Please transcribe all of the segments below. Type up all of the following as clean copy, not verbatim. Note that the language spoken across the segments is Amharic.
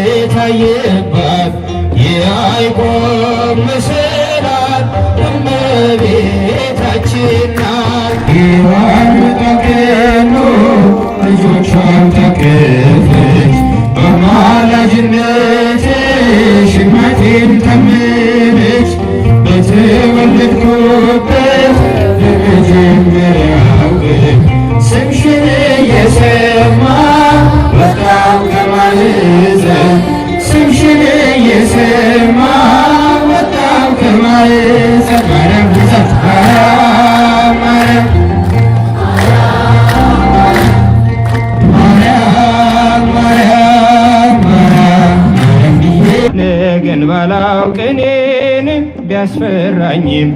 የታየባት የያዕቆብ መሰላል እመቤታችን ናት። ሔዋን ተገኑ ልጆቿን ታቀፈች በአማላጅነትሽ ሕማቴን ታመነች። በተወለድኩበት በመጀመሪያው ቀን ስምሽን እየሰማ ወጣው ከማኅፀን ስምሽን እየሰማ ወጣው ከማኅፀን ማርያም ብዛት ነገን ባላውቅ እኔን ቢያስፈራኝም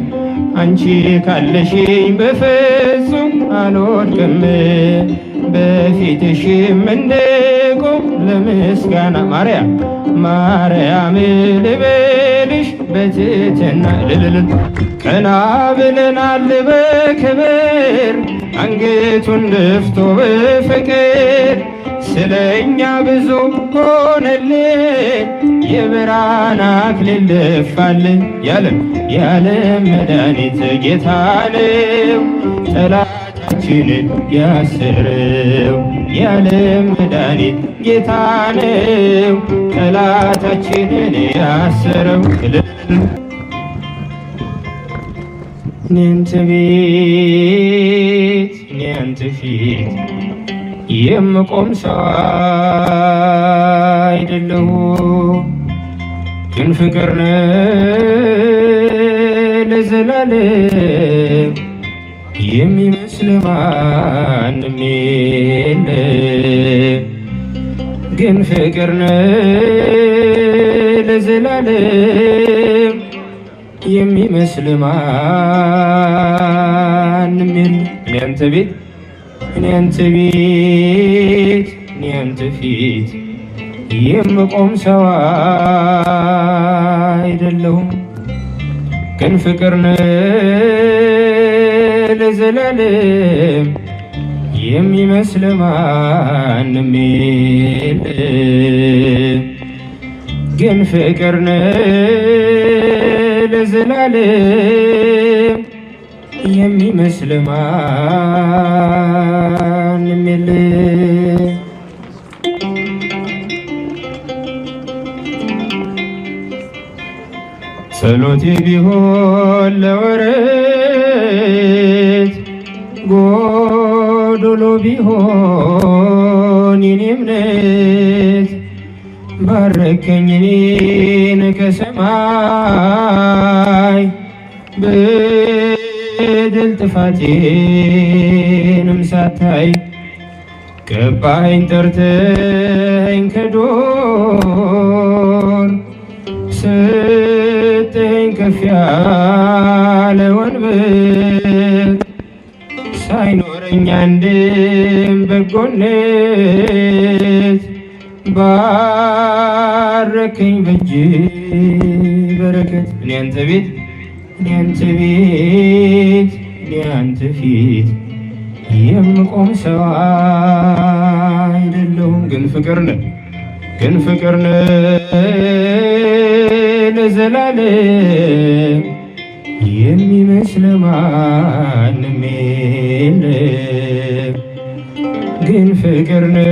አንቺ ካለሽኝ በፍጹም አልወድቅም። በፊትሽም እንድቆም ለምስጋና ማርያም ማርያም ልበልሽ በትሕትና ልልል ቀና ብለናል በክብር አንገቱን ደፍቶ በፍቅር ስለኛ ብዙ ሆነልን የብርሃን አክሊል ደፋልን። የዓለም መድኃኒት ጌታ ነው ጠላታችንን ያሰረው። የዓለም መድኃኒት ጌታ ነው ጠላታችንን ያሰረው። እኔንተ ቤት እኔንተ ፊት የምቆም ሰው አይደለሁ፣ ግን ፍቅር ለዘላለም የሚመስል ማንም የለም። ግን ፍቅር ለዘላለም የሚመስል ማንም የለም። እኔ አንተ ቤት እኔ አንተ ቤት እኔ አንተ ፊት የምቆም ሰው አይደለሁም፣ ግን ፍቅር ለዘላለም የሚመስል ማንም የለም። ግን ፍቅር ለዘላለም የሚመስል ማንም የለም። ጸሎቴ ቢሆን ለወረት ጎዶሎ ቢሆን የኔ እምነት ባረከኝ እኔን ከሰማይ በደል ጥፋቴንም ሳታይ ቀባኸኝ ጠርተኸኝ ከዱር ሰጠኸኝ ከፍ ያለ ወንበር ሳይኖረኝ አንድም በጎነት ባረከኝ በእጅ በረከት። እኔ አንተ ቤት እኔ አንተ ቤት እኔ አንተ ፊት የምቆም ሰው አይደለሁም፣ ግን ፍቅር ነህ ግን ፍቅር ነህ ለዘላለም የሚመስል ማንም የለም። ግን ፍቅር ነህ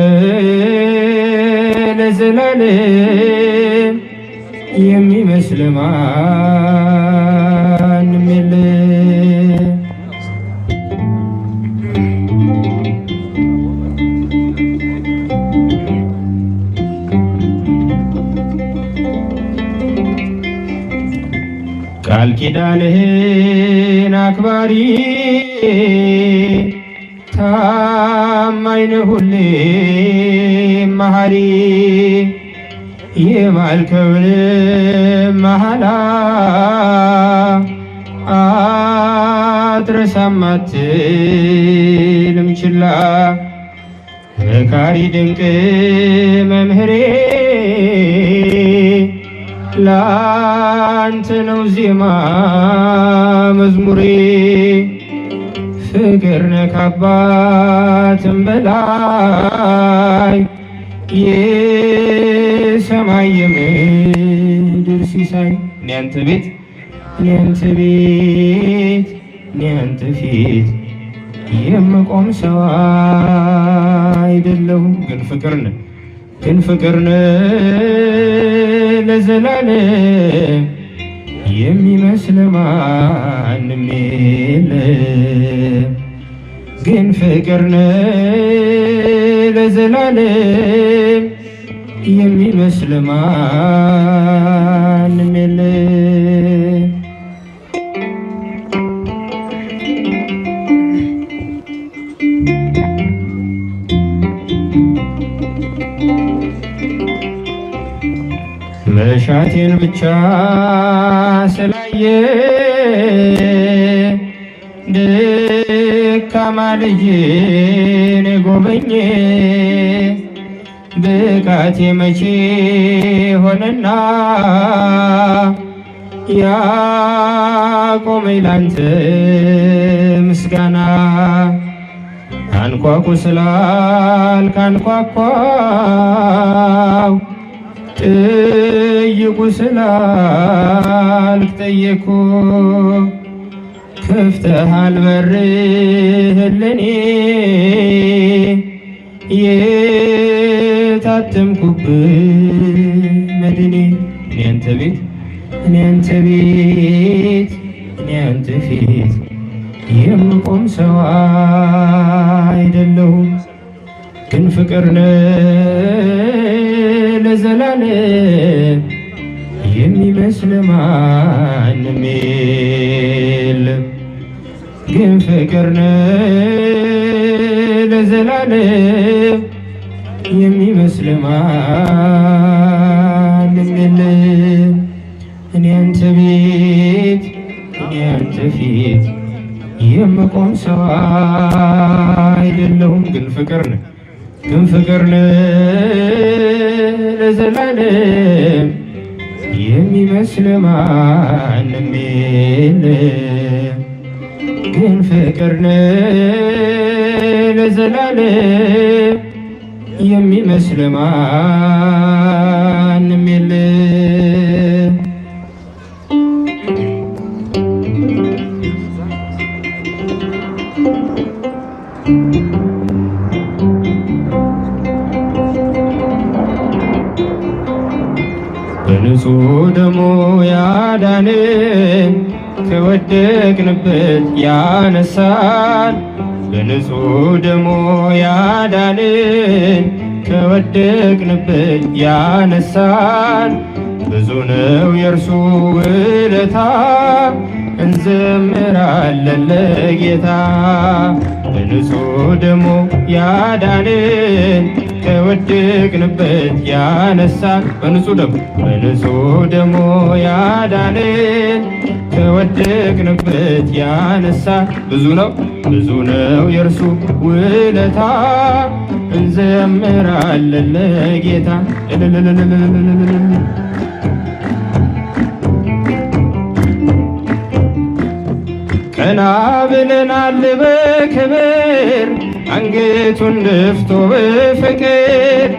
ለዘላለም የሚመስል ማንም የለም። ቃል ኪዳንህን አክባሪ ታማኝ ነህ ሁሌም መሐሪ የማልከውን መሐላ አትረሳም አትልም ችላ። መካሪ ድንቅ መምህሬ ላንተ ነው ዜማ መዝሙሬ። ፍቅር ነህ ከአባትም በላይ አንተ ቤት እኔ አንተ ቤት እኔ አንተ ፊት የምቆም ሰው አይደለሁም። ግን ፍቅር ነህ ለዘላለም የሚመስል ማንም የለም። ግን ፍቅር ነህ ለዘላለም የሚመስል ማንም የለም። መሻቴን ብቻ ስላየ ደካማ ልጅን ጎበኘ ብቃቴ መቼ ሆነና ያቆመኝ ላንተ ምስጋና። አንኳኩ ስላልክ አንኳኳው፣ ጠይቁ ስላልክ ጠየቅኩ። ከፍተሃል በርህን ለኔ የታተምኩብህ መድኔ። እኔ አንተ ቤት እኔ አንተ ቤት እኔ አንተ ፊት የምቆም ሰው አይደለሁም። ግን ፍቅር ነህ ለዘላለም የሚመስል ማንም የለም። ግን ፍቅር ነህ ለዘላለም የሚመስል ማንም የለም። እኔ አንተ ቤት እኔ አንተ ፊት የምቆም ሰው አይደለሁም። ግን ፍቅር ነህ ለዘላለም የሚመስል ማንም የለም። ግን ፍቅር ነህ ለዘላለም የሚመስል ማንም የለም። በንጹህ ደሙ ያዳነን ከወደቅንበት ያነሳን፣ በንጹህ ደሙ ያዳነን ከወደቅንበት ያነሳን። ብዙ ነው የእርሱ ውለታ እንዘምራለን ለጌታ። በንጹህ ደሙ ያዳነን ከወደቅንበት ያነሳን፣ በንጹህ ደሙ ያዳነን ከወደቅንበት ያነሳን። ብዙ ነው የእርሱ ውለታ እንዘምራለን ለጌታ። ቀና ብለናል በክብር አንገቱን ደፍቶ በፍቅር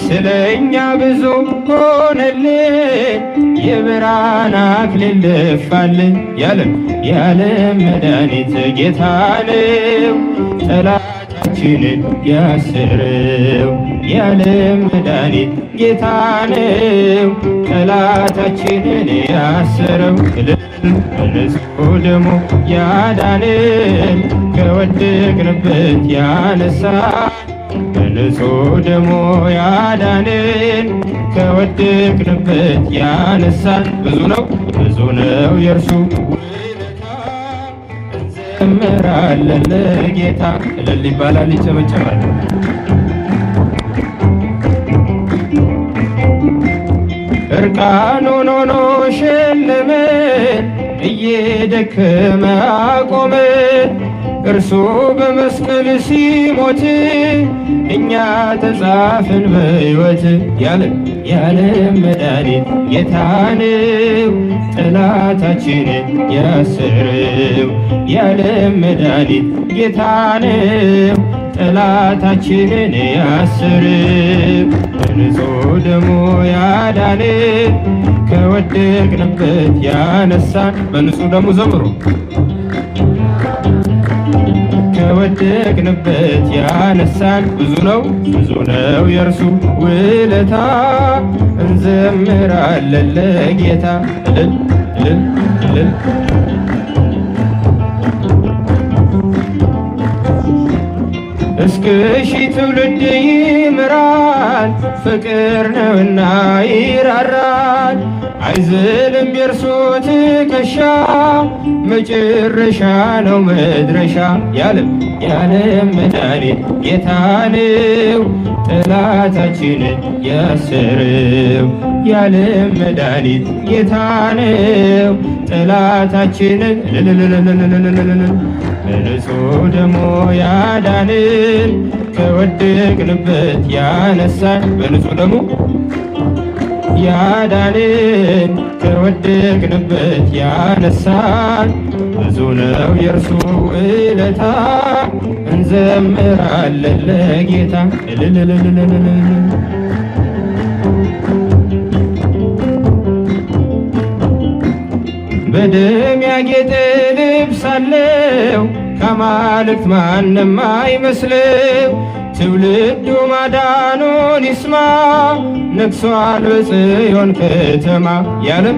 ስለኛ ብዙ ሆነልን የብርሃን አክሊል ደፋልን። የዓለም መድኃኒት ጌታ ነው ጠላታችንን ያሰረው። የዓለም መድኃኒት ጌታ ነው ጠላታችንን ያሰረው። በንጹህ ደሙ ያዳነን ከወደቅንበት ያነሳን፣ በንጹህ ደሙ ያዳነን ከወደቅንበት ያነሳን። ብዙ ነው የእርሱ ውለታ እንዘምራለን ለጌታ። እልል ይባላል ይጨመጨማል። እርቃኑን ሆኖ ሸለመን እየደከመ አቆመን። እርሱ በመስቀል ሲሞት እኛ ተጻፍን በሕይወት። የዓለም መድኃኒት ጌታ ነው ጠላታችንን ያሰረው። የዓለም መድኃኒት ጌታ ነው ጠላታችንን ያሰረው። በንጹህ ደሙ ያዳነን ከወደቅንበት ያነሳን በንጹህ ደሙ ዘምሩ። ከወደቅንበት ያነሳን ብዙ ነው የእርሱ ውለታ። እንዘምራለን ለጌታ እልል እልል እልል። እስከ ሺህ ትውልድ ይምራል፣ ፍቅር ነውና ይራራል። አይዝልም የእርሱ ትከሻ፣ መጨረሻ ነው መድረሻ። የዓለም መድኃኒት ጌታ ነው፣ ጠላታችንን ያሰረው። የዓለም መድኃኒት ጌታ ነው፣ ጠላታችንን በንጹህ ደሙ ያዳንን። ከወደቅንበት ያነሳን በንጹህ ደሙ ያዳንን። ከወደቅንበት ያነሳን ብዙ ነው የእርሱ ውለታ። እንዘምራለን ለጌታ እልልልልልልል። በደም ያጌጠ ልብስ አለው፣ ከአማልክት ማንም አይመስለው። ትውልዱ ማዳኑን ይስማ፣ ነግሷል በጽዮን ከተማ። የዓለም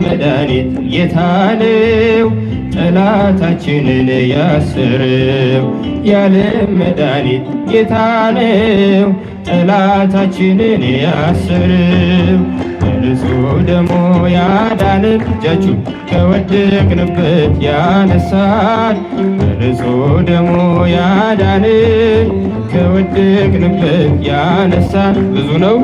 መድኃኒት ጌታ ነው፣ ጠላታችንን ያሰረው። የዓለም መድኃኒት ጌታ ነው፣ ጠላታችንን ያሰረው። በንጹህ ደሙ ያዳንን እጃችሁ ከወደቅንበት ያነሳን። በንጹህ ደሙ ያዳንን ከወደቅንበት ያነሳን ብዙ ነው።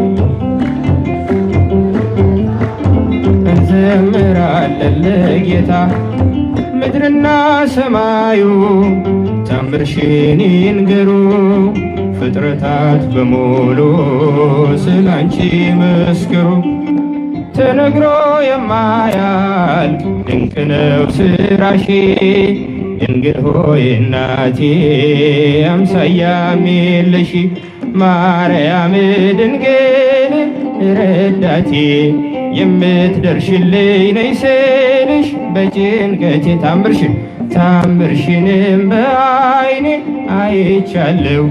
እንዘምራለን ለጌታ ምድርና ሰማዩ ታምርሽን ይንገሩ። ፍጥረታት በሙሉ ስላንቺ መስክሩ። ተነግሮ የማያልቅ ድንቅ ነው ስራሽ፣ ድንግል ሆይ እናቴ አምሳያም የለሽ። ማርያም ድንግል ረዳቴ የምትደርሽልኝ ነይ ስልሽ በጭንቀቴ ታምርሽንም በዓይኔ አይቻለሁ።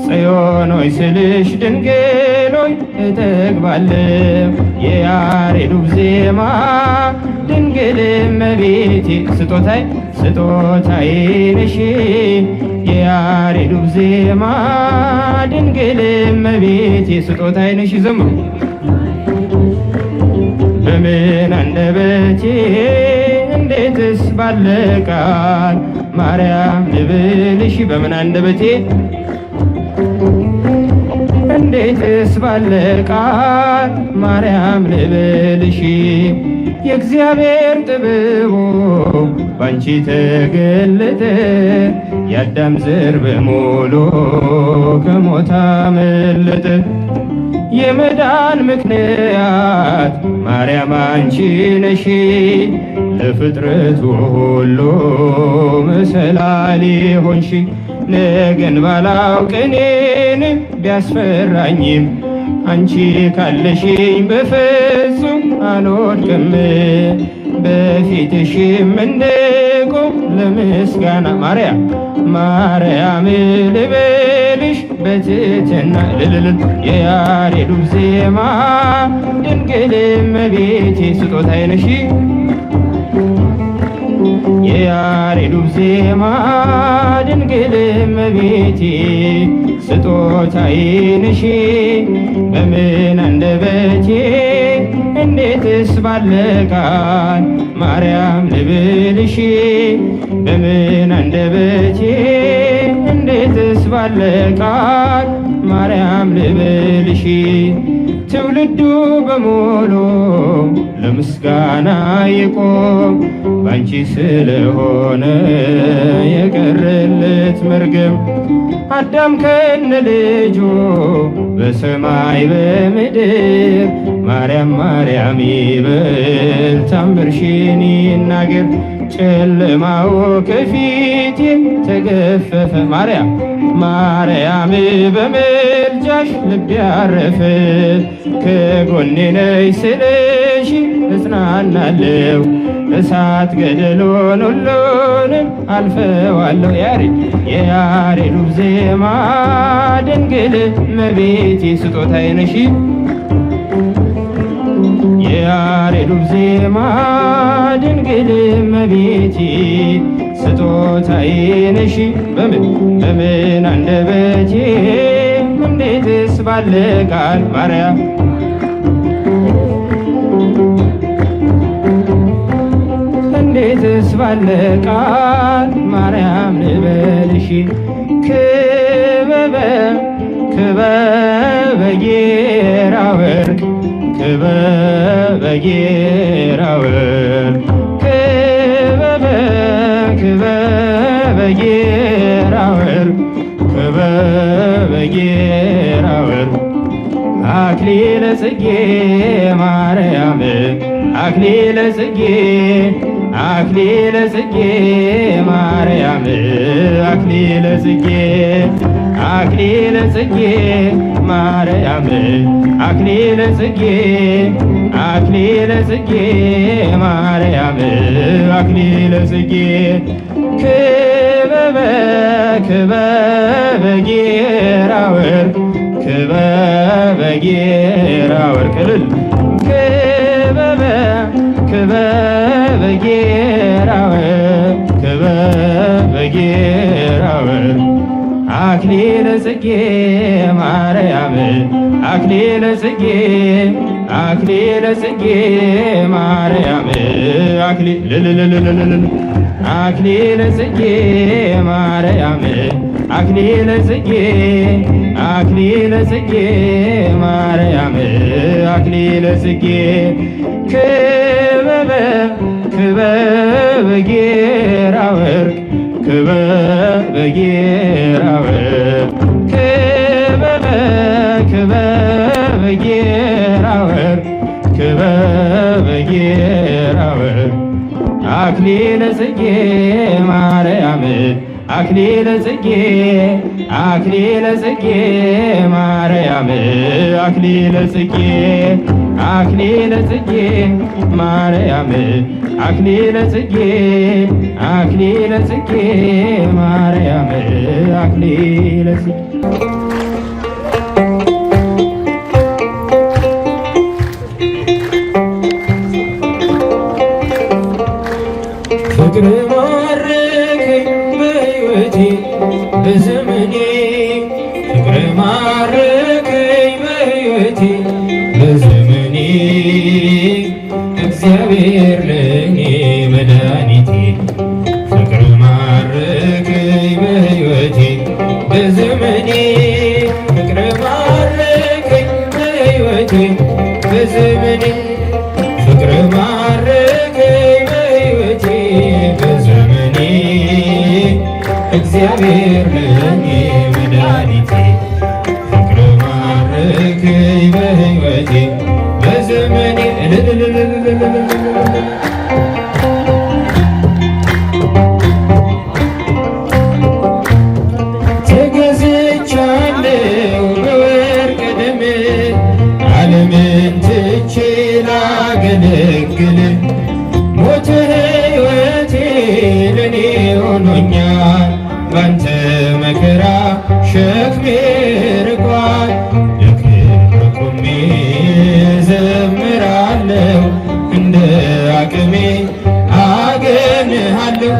ጽዮን ሆይ ስልሽ ድንግል ሆይ እጠግባለሁ። የያሬዱ ዜማ ድንግል እመቤቴ ስጦታዬ ነሽ። የያሬዱ ዜማ ድንግል እመቤቴ ስጦታዬ ነሽ። ዘምሩ። በምን አንደበቴ እንዴትስ ባለ ቃል ማርያም ልብልሽ። በምን አንደበቴ እንዴትስ ባለ ቃል ማርያም ልብልሽ። የእግዚአብሔር ጥበቡ ባንቺ ተገለጠ፣ የአዳም ዘር በሙሉ ከሞት አመለጠ። የመዳን ምክንያት ማርያም አንቺ ነሽ፣ ለፍጥረቱ ሁሉ መሰላል ሆንሽ። ነገን ባላውቅ እኔን ቢያስፈራኝም አንቺ ካለሽኝ በፍጹም አልወድቅም። በፊትሽም እንድቆም ለምስጋና ማርያም ልበልሽ በትሕትና እልል። የያሬዱ ዜማ ድንግል እመቤቴ ስጦታዬ ነሽ። የያሬዱ ዜማ ድንግል እመቤቴ ስጦታዬ ነሽ። በምን አንደበቴ እንዴትስ ባለ ቃል ማርያም ልብልሽ። በምን አንደበቴ እንዴትስ ባለ ቃል ማርያም ልብልሽ። ትውልዱ በሙሉ ለምስጋና ይቆም፣ ባንቺ ስለሆነ የቀረለት መርገም። አዳም ከነ ልጁ በሰማይ በምድር ማርያም ማርያም ይበል ታምርሽን ይናገር። ጨለማው ከፊቴ ተገፈፈ ማርያም ማርያም በምልጃሽ ልቤ ያረፈ። ከጎኔ ነይ ስልሽ እጽናናለሁ እሳት ገደሉን ሁሉንም አልፈዋለሁ። የያሬዱ ዜማ ድንግል እመቤቴ ስጦታዬ ነሽ። የያሬዱ ዜማ ድንግል እመቤቴ ስጦታዬ ነሽ። በምን አንደበቴ እንዴትስ ባለ ቃል ማርያም እንዴትስ ባለ ቃል ማርያም ልበልሽ። ክበበ ጌራ ወርቅ ክበበ ጌራ ወርቅ ክበበ ጌራ ወርቅ ክበበ ጌራ ወርቅ አክሊለ ጽጌ ማርያም አክሊለ ጽጌ አክሊለ ጽጌ ማርያም አክሊለ ጽጌ አክሊለ ጽጌ ማርያም አክሊለ ጽጌ አክሊለ ጽጌ ማርያም አክሊለ ጽጌ ክበበ ጌራ ወርቅ ክበበ ጌራ ወርቅ ክበበ ጌራ ወርቅ ክበበ ጌራ ወርቅ አክሊለ ጽጌ ማርያም አክሊለ ጽጌ አክሊለ ጽጌ ማርያም አክሊለ ጽጌ ማርያም አክሊለ ጽጌ አክሊለ ጽጌ ማርያም አክሊለ ጽጌ ክበበ ጌራ ወርቅ ክበበ ጌራ ወርቅ ክበበ ጌራ ወርቅ ክበበ ጌራ ወርቅ አክሊለ ጽጌ ማርያም አክሊለ ጽጌ አክሊለ ጽጌ ማርያም አክሊለ ጽጌ አክሊለ ጽጌ ማርያም አክሊለ ጽጌ አክሊለ ጽጌ ማርያም አክሊለ ጽጌ ፍቅር ማረከኝ በሕይወቴ በዘመኔ ፍቅር ማረከኝ በሕይወቴ በዘመኔ እግዚአብሔር ለእኔ መድኃኒቴ ፍቅር ማረከኝ በሕይወቴ በዘመኔ ፍቅር ማረከኝ በሕይወቴ በዘመኔ ፍቅር ማረከኝ በሕይወቴ በዘመኔ እግዚአብሔር ለእኔ መድኃኒቴ ፍቅር ማረከኝ በሕይወቴ በዘመኔ ተገዝቻለሁ በወርቅ ደም ዓለምን ትቼ ላገለግል ሞት ሕይወቴ ለኔ ሆኖኛል ባንተ መከራ ሸክሜ ርቋል ለክብር ቆሜ ዘምራለሁ እንደ አቅሜ አገንሃለሁ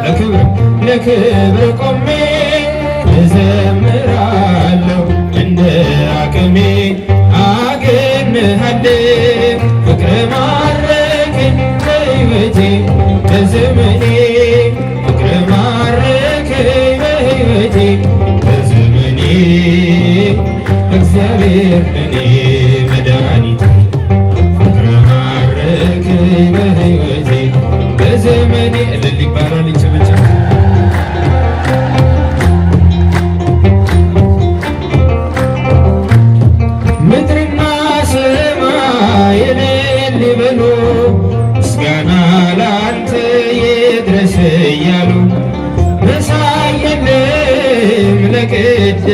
ለክብር ቆሜ ዘምራለሁ እንደ አቅሜ አገንሃለሁ ፍቅር ማረከኝ በሕይወቴ በዘመኔ ፍቅር ማረከኝ በሕይወቴ በዘመኔ እግዚአብሔር ለእኔ መድኃኒቴ ፍቅር ማረከኝ በሕይወቴ በዘመኔ እልል ይባላል ይቸበቸባል።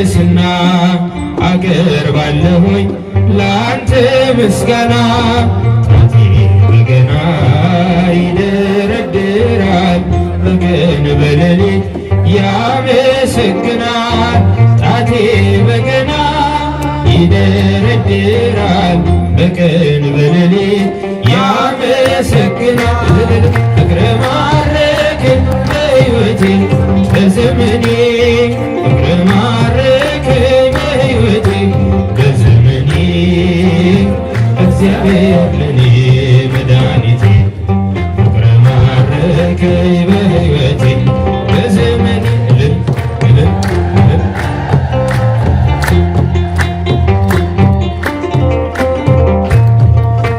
ቅድስና አቀርባለሁኝ ለአንተ ምስጋና። ጣቴ በገና ይደረድራል በቀን በሌሊት ያመሰግናል። ጣቴ በገና ይደረድራል በቀን በሌሊት ያመሰግናል። ፍቅር ማረከኝ በሕይወቴ በዘመኔ ፍቅር ማረከኝ በሕይወቴ በዘመኔ እግዚአብሔር ለኔ መድኃኒቴ ፍቅር ማረከኝ በሕይወቴ በዘመኔ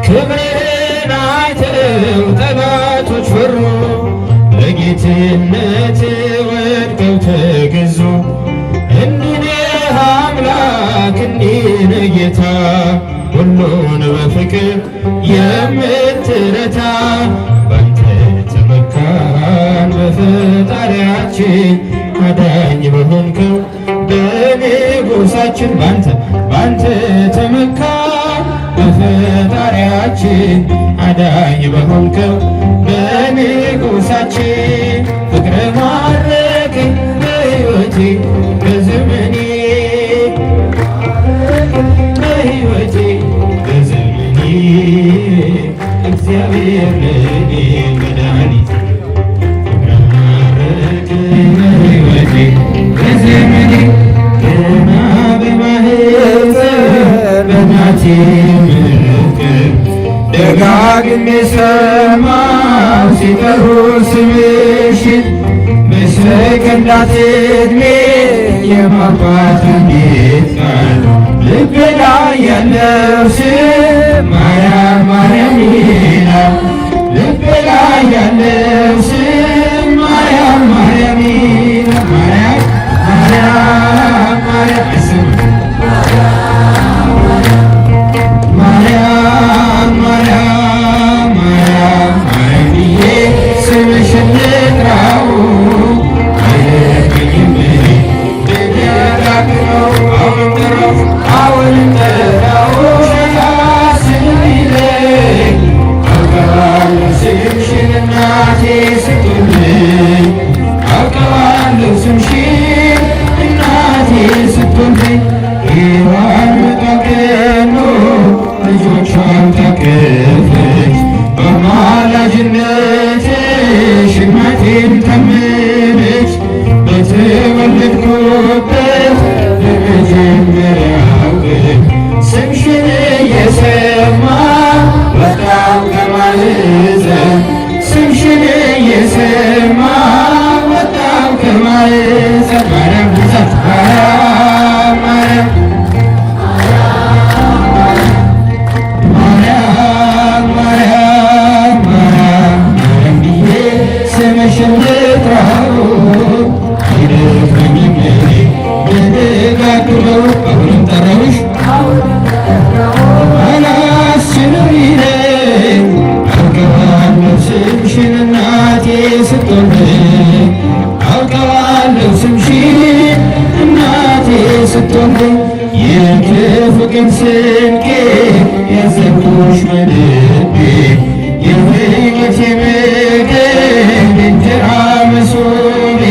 ክብርህን አይተው ጠላቶች ፈሩ ለጌትነት ወድቀው ተገዙ። እንዲህ ነህ አምላክ እንዲህ ነህ ጌታ ሁሉን በፍቅር የምትረታ። ባንተ ተመካን በፈጣሪያችን አዳኝ በሆንከው በንጉሣችን ባንተ ተመካን በፈጣሪያችን አዳኝ በሆንከው በንጉሣችን። ፍቅር ማረከኝ በሕይወቴ በዘመኔ በሕይወቴ በዘመኔ እግዚአብሔር ለኔ መድኃኒቴ ፍቅር ማረከኝ በሕይወቴ በዘመኔ ገና በማኅፀን በእናቴ ደጋግሜ ሰማሁ ሲጠሩ ስምሽን በሰከንዳት ዕድሜ የማባት እንዴት ቃል ልቤ ላይ ያለው ስም ማርያም ማርያም ይላል። ልቤ ላይ ያለው ስም ማርያም ማርያም ይላል። ማርያም ማርያም ማርያም ማርያም ማርያም ማርያም ብዬ ስምሽን ልጥራው አይለየኝም ብደጋግመው። አሁንም ጠራው ያስብለኝ አውቀዋለሁ ስምሽን እናቴ ስትወልደኝ አውቀዋለሁ ስምሽን እናቴ ስትወልደኝ ሔዋን መቃብር ልጆቿን ታቀፈች በአማላጅነትሽ እናቴን ታመነች። በተወለድኩበት በመጀመሪያው ቀን ስምሽን እየሰማ ወጣሁ ከማኅፀን ስምሽን እየሰማ ወጣሁ ከማኅፀን። ማርያም ብዛት ማርያም ማርያም ስምሽን ልጥራው አይደክመኝም ብደጋግመው። አሁንም ጠራሁሽ አላስችለው ይለኝ አውቀዋለሁ ስምሽን እናቴ ስትወልደኝ አውቀዋለሁ ስምሽን እናቴ ስትወልደኝ። የክፉ ቀን ስንቄ ያዘንኩሽ በልቤ የሕይወቴ ምግብ እንጀራ መሶቤ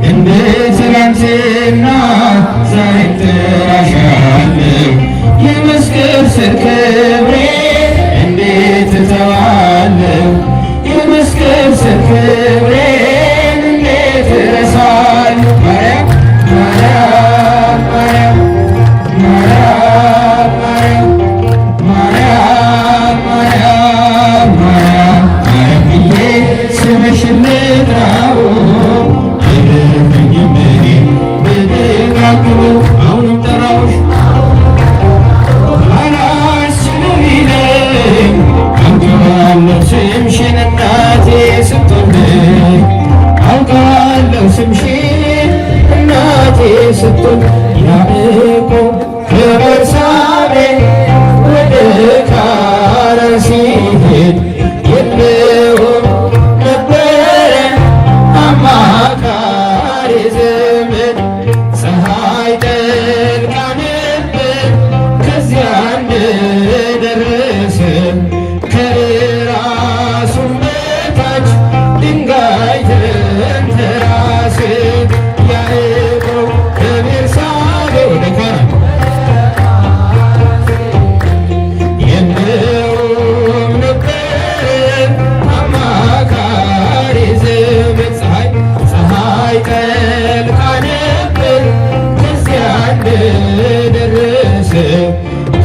እንደ ትናንትና ዛሬም እጠራሻለሁ የመስቀል ስር ክብሬ እንዴት እተዋለሁ የመስቀል ስር ክብሬ እንዴት እረሳለሁ። ማርያም ማርያም ማርያም ማርያም ማርያም ማርያም ማርያም ብዬ ስምሽን ልጥራው አይደክመኝም ብደጋግመው። አሁንም ጠራሁሽ አላስችለው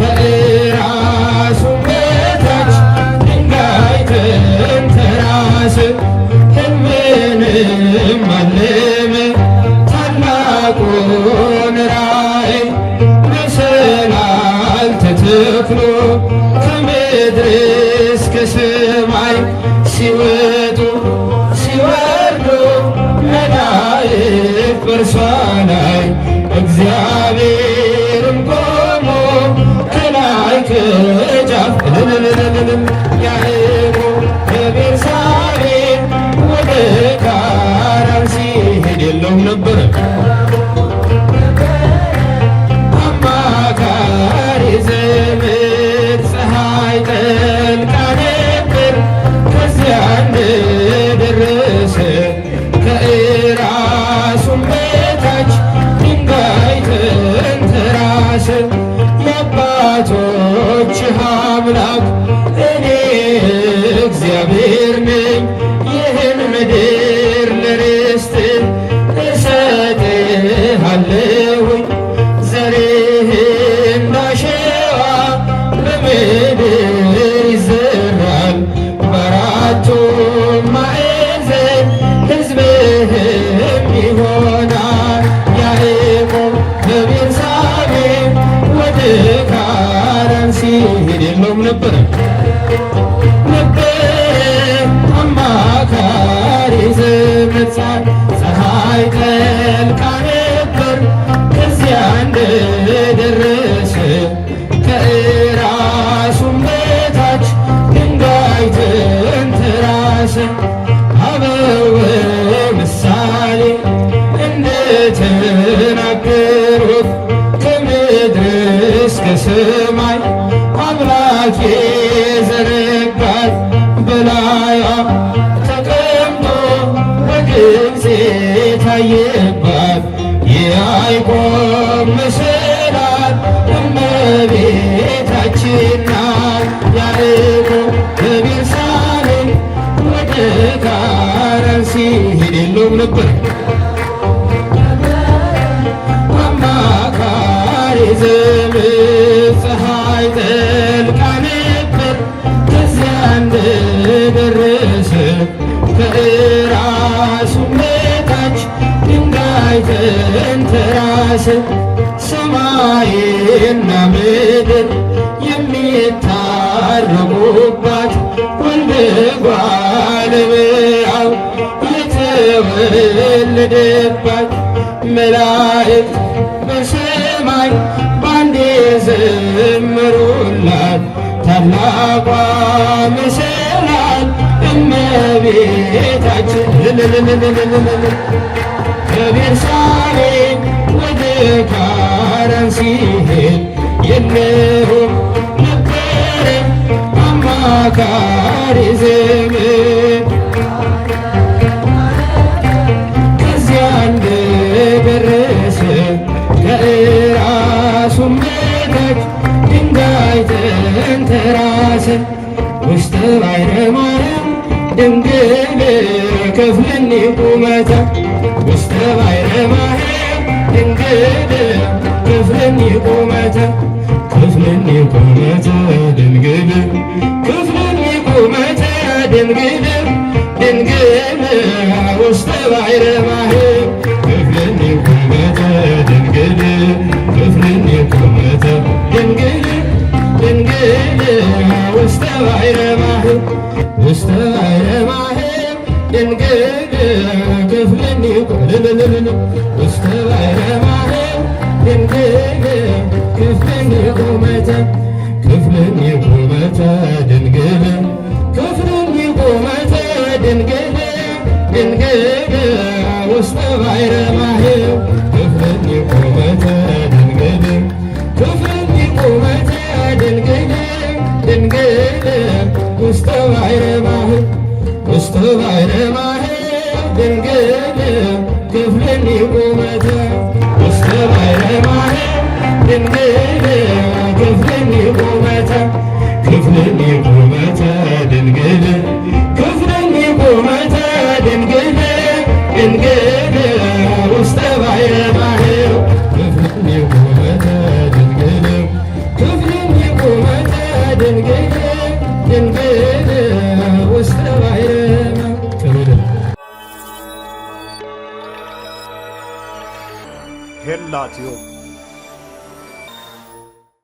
ከእራሱ በታች ድንጋይ ተንተራሰ። ሕልምንም አለመ ታላቁን ራእይ መሰላል ተተክሎ ከምድር እስከ ሰማይ ሲወጡ ሲወርዱ መላእክት በእርሷ ላይ እግዚአብሔርም ቆሞ ከላይ ከጫፍ ያዕቆብ ከቤርሳቤህ ወደ ካራን ሲሄድ የለውም ነበረ አማካሪ ዘመድ ፀሐይ ጠልቃ ነበር ከዚያ እንደደረሰ ከእራሱም በታች ድንጋይ ተንተራሰ። የአባቶችህ አምላክ እኔ እግዚአብሔር ነኝ ይህን ምድር ለርስት እሰጥሃለሁኝ ዘርህ እንዳሸዋ በምድር ይዘራል በአራቱም ማዕዘን ሕዝብህም ይሆናል። ያዕቆብ ከቤርሳቤህ ወደ ካራን ሲሄድ የለውም ነበረ አማካሪ ዘመድ ፀሐይ ጠልቃ ነበር ከዚያ እንደደረሰ ከእራሱም በታች ድንጋይ ተንተራሰ። አበው ምሳሌ እንደተናገሩት ከምድር እስከ ሰማይ አምላክ የዘረጋት በላይዋ ተቀምጦ በግልጽ የታየባት የያዕቆብ መሰላል እመቤታችን ናት። ያዕቆብ ከቤርሳቤህ ወደ ካራን ሲሄድ የለውም ነበር አማካሪ ዘመድ ፀሐይ ጠልቃ ነበር ከዚያ እንደደረሰ ከእራሱም በታች ድንጋይ ተንተራሰ። ሰማይና ምድር የሚታረቁባት ወልደ እጓለ እመሕያው የተወለደባት መላእክት በሰማይ ባንዴ ዘመሩላት ታላቋ መሰላል እመቤታችን ከቤርሳቤህ ወደ ካራን ሲሄድ የለውም ነበረ አማካሪ ዘመድ ከዚያ እንደደረሰ ከእራሱም በታች ድንጋይ ተንተራሰ። ውስተ ባሕረ ማርያም ድንግል ክፍልኒ ቁመታ ውስተ ባሕረ ማርያም ድንግል ክፍልኒ ቁመታ ክፍልኒ ቁመታ ድንግል ክፍልኒ ቁመታ ድንግል ድንግል ውስተ ባሕረ ማርያም ክፍልኒ ቁመታ ድንግል ክፍልኒ ቁመታ ድንግል ድንግል ውስተ ባሕረ ማርያም ውስተ ባሕረ ማርያም ድንግል ክፍልኒ ውስተ ባሕረ ማርያም ድንግል ክፍልኒ ቁመታ ክፍልኒ ቁመታ ድንግል ክፍልኒ ቁመታ ድንግል ድንግል ውስተ ባሕረ ማርያም ክፍልኒ ቁመታ ድንግል ክፍልኒ ቁመታ ድንግል ድንግል ውስተ ባሕረ ማርያም ውስተ ባሕረ ማርያም ድንግል ክፍልኒ ቁመታ ውስተ ባሕረ ማርያም ድንግል ክፍልኒ ቁመታ ክፍልኒ ቁመታ ድንግል ክፍልኒ ቁመታ ድንግል ድንግል ውስተ ባሕረ ማርያም ክፍልኒ ቁመታ ድንግል ክፍልኒ ድንግል ድንግል ውስተ ባሕረ ሄላትዮ